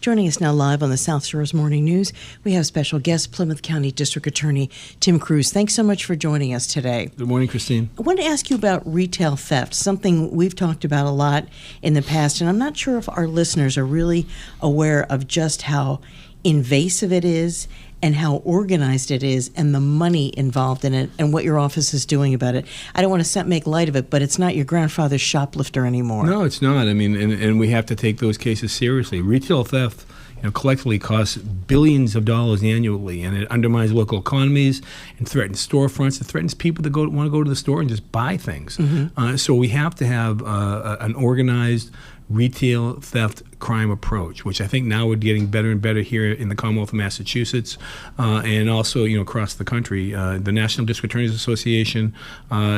Joining us now live on the South Shores Morning News, we have special guest, Plymouth County District Attorney Tim Cruz. Thanks so much for joining us today. Good morning, Christine. I wanted to ask you about retail theft, something we've talked about a lot in the past, and I'm not sure if our listeners are really aware of just how invasive it is and how organized it is and the money involved in it and what your office is doing about it. I don't want to make light of it, but it's not your grandfather's shoplifter anymore. No, it's not. I mean, and we have to take those cases seriously. Retail theft, collectively costs billions of dollars annually, and it undermines local economies and threatens storefronts. It threatens people that want to go to the store and just buy things. Mm-hmm. So we have to have an organized retail theft crime approach, which I think now we're getting better and better here in the Commonwealth of Massachusetts, and also across the country. The National District Attorneys Association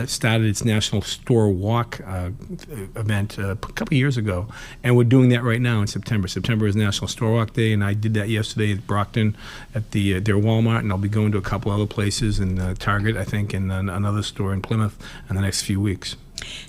started its National Store Walk event a couple of years ago, and we're doing that right now in September. September is National Store Walk Day, and I did that yesterday at Brockton at their Walmart, and I'll be going to a couple other places in Target, I think, and another store in Plymouth in the next few weeks.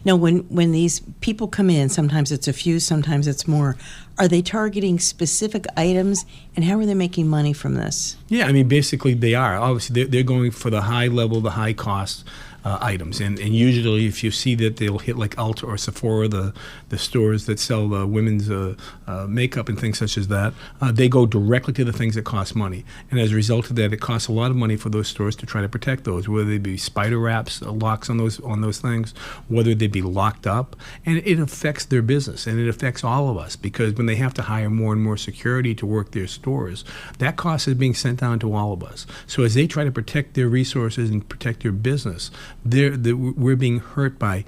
Now, when these people come in, sometimes it's a few, sometimes it's more. Are they targeting specific items, and how are they making money from this? Yeah, I mean, basically they are. Obviously, they're going for the high level, the high cost items. And usually if you see that they'll hit like Ulta or Sephora, the stores that sell women's makeup and things such as that, they go directly to the things that cost money. And as a result of that, it costs a lot of money for those stores to try to protect those, whether they be spider wraps, locks on those things, whether they be locked up. And it affects their business, and it affects all of us, because when they have to hire more and more security to work their stores, that cost is being sent down to all of us. So as they try to protect their resources and protect their business, we're being hurt by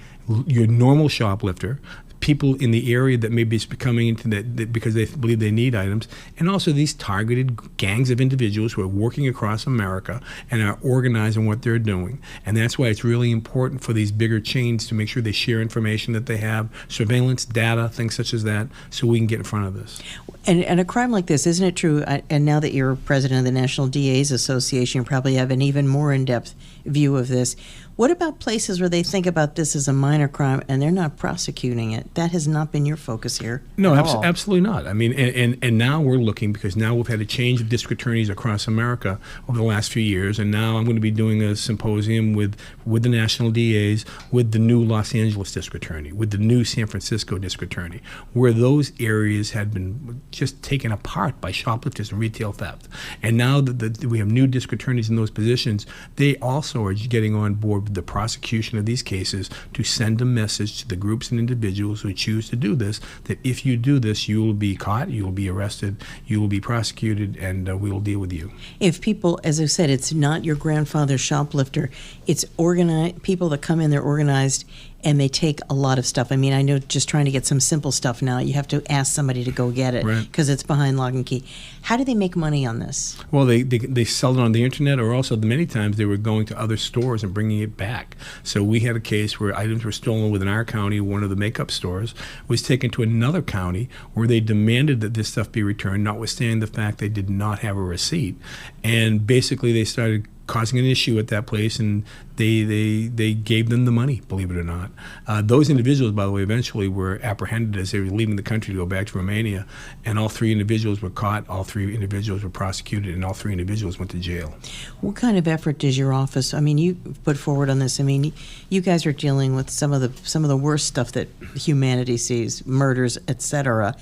your normal shoplifter, people in the area that maybe is coming into that because they believe they need items, and also these targeted gangs of individuals who are working across America and are organizing what they're doing. And that's why it's really important for these bigger chains to make sure they share information that they have, surveillance data, things such as that, so we can get in front of this. And a crime like this, isn't it true, and now that you're president of the National DA's Association, you probably have an even more in-depth view of this. What about places where they think about this as a minor crime and they're not prosecuting it? That has not been your focus here. No, absolutely not. I mean, and now we're looking, because now we've had a change of district attorneys across America over the last few years, and now I'm going to be doing a symposium with the national DAs, with the new Los Angeles district attorney, with the new San Francisco district attorney, where those areas had been just taken apart by shoplifters and retail theft. And now that we have new district attorneys in those positions, they also are getting on board with the prosecution of these cases to send a message to the groups and individuals who choose to do this, that if you do this, you will be caught, you will be arrested, you will be prosecuted, and we will deal with you. If people, as I said, it's not your grandfather's shoplifter, it's organized, people that come in, they're organized, and they take a lot of stuff. I mean, I know just trying to get some simple stuff now, you have to ask somebody to go get it because it's behind lock and key. How do they make money on this? Well, they sell it on the internet, or also many times they were going to other stores and bringing it back. So we had a case where items were stolen within our county. One of the makeup stores was taken to another county where they demanded that this stuff be returned, notwithstanding the fact they did not have a receipt. And basically they started causing an issue at that place, and they gave them the money, believe it or not. Those individuals, by the way, eventually were apprehended as they were leaving the country to go back to Romania, and all three individuals were caught, all three individuals were prosecuted, and all three individuals went to jail. What kind of effort does your office, I mean, you put forward on this? I mean, you guys are dealing with some of the worst stuff that humanity sees, murders, etc.,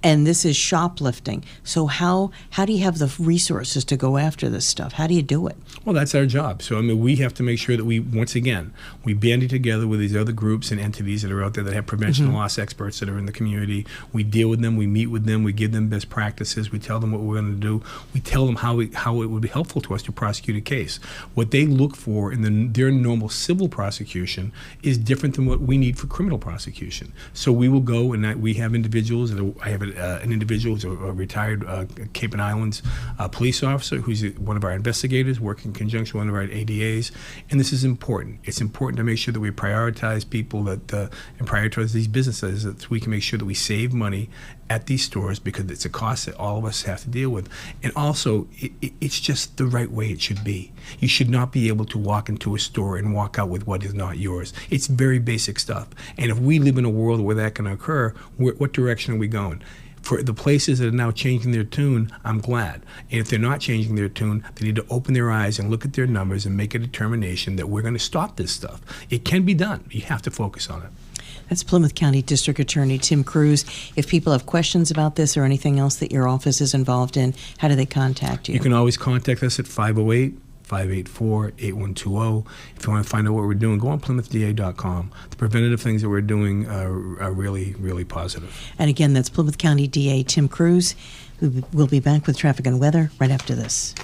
and this is shoplifting. So how do you have the resources to go after this stuff? How do you do it? Well, that's our job. So, I mean, we have to make sure that we bandy together with these other groups and entities that are out there that have prevention and loss experts that are in the community. We deal with them, we meet with them, we give them best practices, we tell them what we're going to do, we tell them how it would be helpful to us to prosecute a case. What they look for in their normal civil prosecution is different than what we need for criminal prosecution. So we will go, and we have individuals, I have an individual who's a retired Cape and Islands police officer who's one of our investigators, working in conjunction with one of our ADAs. And this is important. It's important to make sure that we prioritize people and prioritize these businesses, that we can make sure that we save money at these stores, because it's a cost that all of us have to deal with. And also, it's just the right way it should be. You should not be able to walk into a store and walk out with what is not yours. It's very basic stuff. And if we live in a world where that can occur, what direction are we going? For the places that are now changing their tune, I'm glad. And if they're not changing their tune, they need to open their eyes and look at their numbers and make a determination that we're going to stop this stuff. It can be done. You have to focus on it. That's Plymouth County District Attorney Tim Cruz. If people have questions about this or anything else that your office is involved in, how do they contact you? You can always contact us at 508-584-8120. If you want to find out what we're doing, go on PlymouthDA.com. The preventative things that we're doing are really, really positive. And again, that's Plymouth County DA Tim Cruz. We'll be back with traffic and weather right after this.